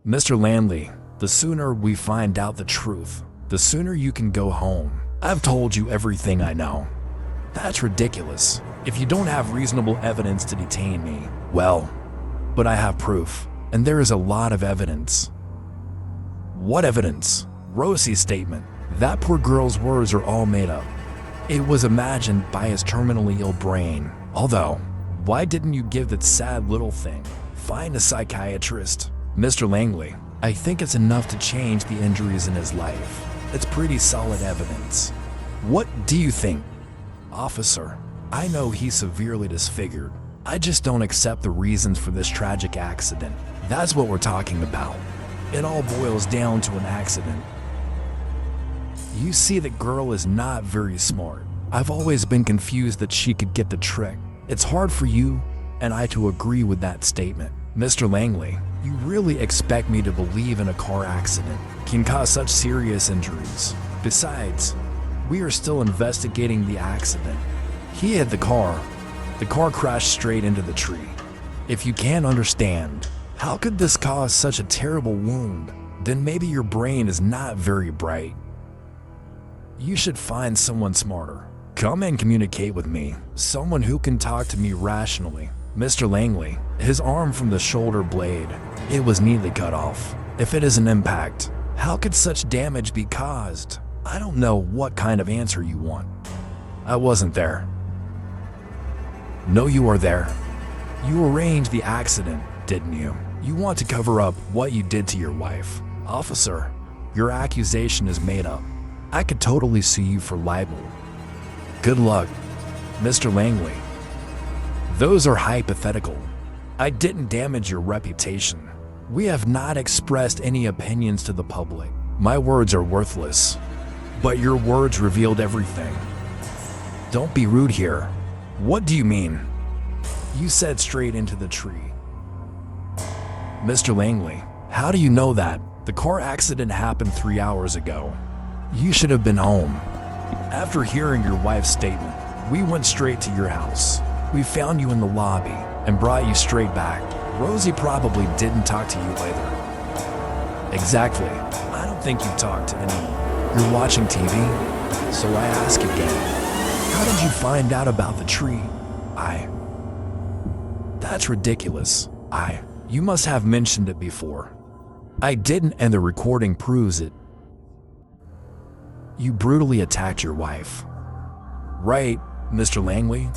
Mr. Landley, the sooner we find out the truth, the sooner you can go home. I've told you everything I know. That's ridiculous. If you don't have reasonable evidence to detain me, well, but I have proof, and there is a lot of evidence. What evidence? Rosie's statement. That poor girl's words are all made up. It was imagined by his terminally ill brain. Although, why didn't you give that sad little thing? Find a psychiatrist. Mr. Langley, I think it's enough to change the injuries in his life. It's pretty solid evidence. What do you think? Officer, I know he's severely disfigured. I just don't accept the reasons for this tragic accident. That's what we're talking about. It all boils down to an accident. You see, that girl is not very smart. I've always been confused that she could get the trick. It's hard for you and I to agree with that statement. Mr. Langley, you really expect me to believe in a car accident can cause such serious injuries? Besides, we are still investigating the accident. He hit the car. The car crashed straight into the tree. If you can't understand, how could this cause such a terrible wound? Then maybe your brain is not very bright. You should find someone smarter. Come and communicate with me. Someone who can talk to me rationally. Mr. Langley, his arm from the shoulder blade, it was neatly cut off. If it is an impact, how could such damage be caused? I don't know what kind of answer you want. I wasn't there. No, you were there. You arranged the accident, didn't you? You want to cover up what you did to your wife. Officer, your accusation is made up. I could totally sue you for libel. Good luck, Mr. Langley. Those are hypothetical. I didn't damage your reputation. We have not expressed any opinions to the public. My words are worthless, but your words revealed everything. Don't be rude here. What do you mean? You said straight into the tree. Mr. Langley, how do you know that? The car accident happened 3 hours ago. You should have been home. After hearing your wife's statement, we went straight to your house. We found you in the lobby and brought you straight back. Rosie probably didn't talk to you either. Exactly. I don't think you talked to anyone. You're watching TV? So I ask again, how did you find out about the tree? That's ridiculous. You must have mentioned it before. I didn't, and the recording proves it. You brutally attacked your wife. Right, Mr. Langley?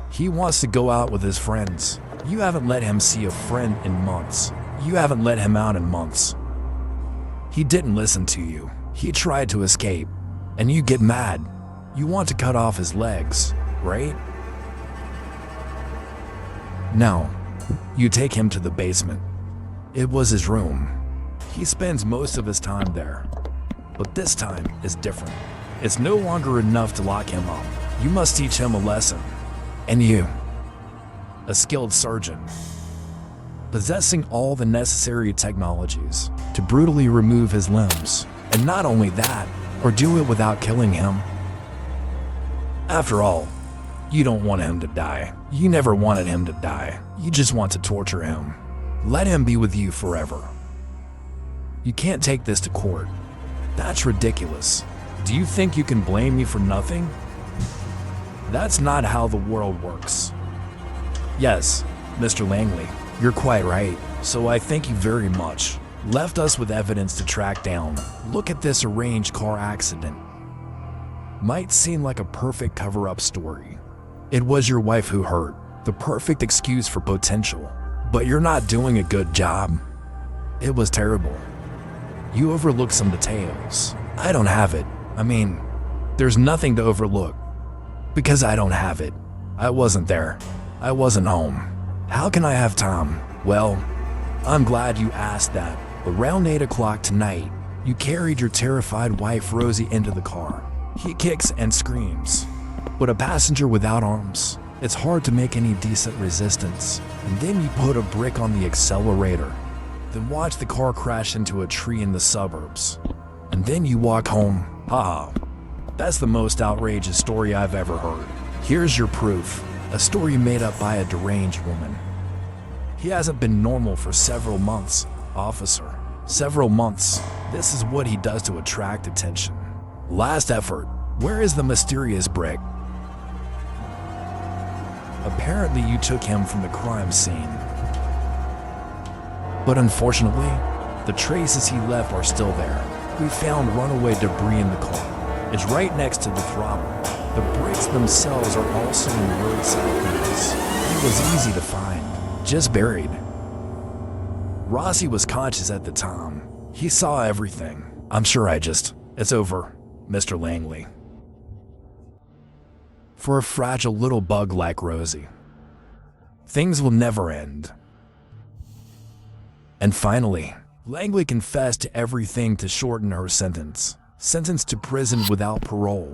He wants to go out with his friends. You haven't let him see a friend in months. You haven't let him out in months. He didn't listen to you. He tried to escape, and you get mad. You want to cut off his legs, right? No, you take him to the basement. It was his room. He spends most of his time there. But this time is different. It's no longer enough to lock him up. You must teach him a lesson. And you, a skilled surgeon, possessing all the necessary technologies to brutally remove his limbs. And not only that, or do it without killing him. After all, you don't want him to die. You never wanted him to die. You just want to torture him. Let him be with you forever. You can't take this to court. That's ridiculous. Do you think you can blame me for nothing? That's not how the world works. Yes, Mr. Langley, you're quite right. So I thank you very much. Left us with evidence to track down. Look at this arranged car accident. Might seem like a perfect cover-up story. It was your wife who hurt, the perfect excuse for potential. But you're not doing a good job. It was terrible. You overlooked some details. I don't have it. There's nothing to overlook. Because I don't have it. I wasn't there. I wasn't home. How can I have time? Well, I'm glad you asked that. Around 8 o'clock tonight, you carried your terrified wife Rosie into the car. He kicks and screams. But a passenger without arms, it's hard to make any decent resistance. And then you put a brick on the accelerator. Then watch the car crash into a tree in the suburbs. And then you walk home. Haha. That's the most outrageous story I've ever heard. Here's your proof. A story made up by a deranged woman. He hasn't been normal for several months, officer. Several months. This is what he does to attract attention. Last effort. Where is the mysterious brick? Apparently you took him from the crime scene. But unfortunately, the traces he left are still there. We found runaway debris in the car. It's right next to the throttle. The bricks themselves are also in roadside fields. It was easy to find, just buried. Rossi was conscious at the time. He saw everything. I'm sure it's over, Mr. Langley. For a fragile little bug like Rosie, things will never end. And finally, Langley confessed to everything to shorten her sentence. Sentenced to prison without parole.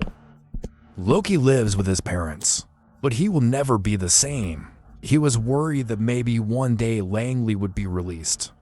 Loki lives with his parents, but he will never be the same. He was worried that maybe one day Langley would be released.